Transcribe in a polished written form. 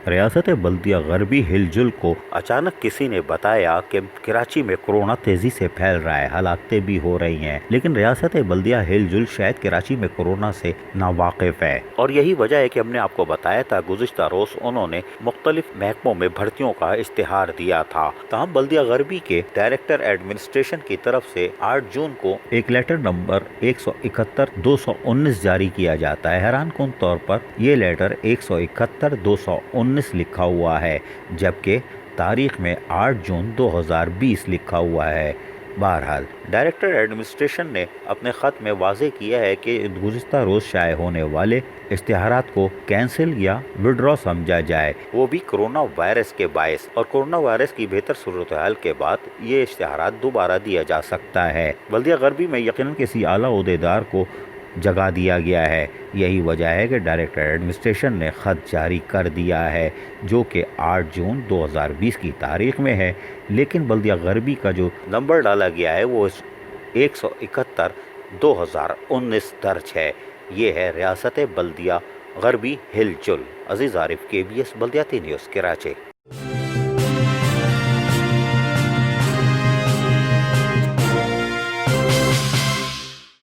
ریاست بلدیہ غربی ہل جل کو اچانک کسی نے بتایا کہ کراچی میں کورونا تیزی سے پھیل رہا ہے، ہلاکتیں بھی ہو رہی ہیں، لیکن ریاست بلدیہ ہل جل شاید کراچی میں کورونا سے ناواقف ہے، اور یہی وجہ ہے کہ ہم نے آپ کو بتایا تھا گزشتہ روز انہوں نے مختلف محکموں میں بھرتیوں کا اشتہار دیا تھا۔ تاہم بلدیہ غربی کے ڈائریکٹر ایڈمنسٹریشن کی طرف سے 8 جون کو ایک لیٹر نمبر 171/219 جاری کیا جاتا ہے۔ حیران کن طور پر یہ لیٹر 171/219 لکھا ہوا ہے، جبکہ تاریخ میں 8 جون 2020 لکھا ہوا ہے۔ بہرحال ڈائریکٹر ایڈمنسٹریشن نے اپنے خط میں واضح کیا ہے کہ گزشتہ روز شائع ہونے والے اشتہارات کو کینسل یا وڈرا سمجھا جائے، وہ بھی کرونا وائرس کے باعث، اور کرونا وائرس کی بہتر صورتحال کے بعد یہ اشتہارات دوبارہ دیا جا سکتا ہے۔ بلدیہ غربی میں یقیناً کسی اعلیٰ عہدیدار کو جگہ دیا گیا ہے، یہی وجہ ہے کہ ڈائریکٹر ایڈمنسٹریشن نے خط جاری کر دیا ہے جو کہ 8 جون 2020 کی تاریخ میں ہے، لیکن بلدیہ غربی کا جو نمبر ڈالا گیا ہے وہ 171/2019 درج ہے۔ یہ ہے ریاست بلدیہ غربی ہل جل۔ عزیز عارف، KBS بلدیاتی نیوز، کراچی۔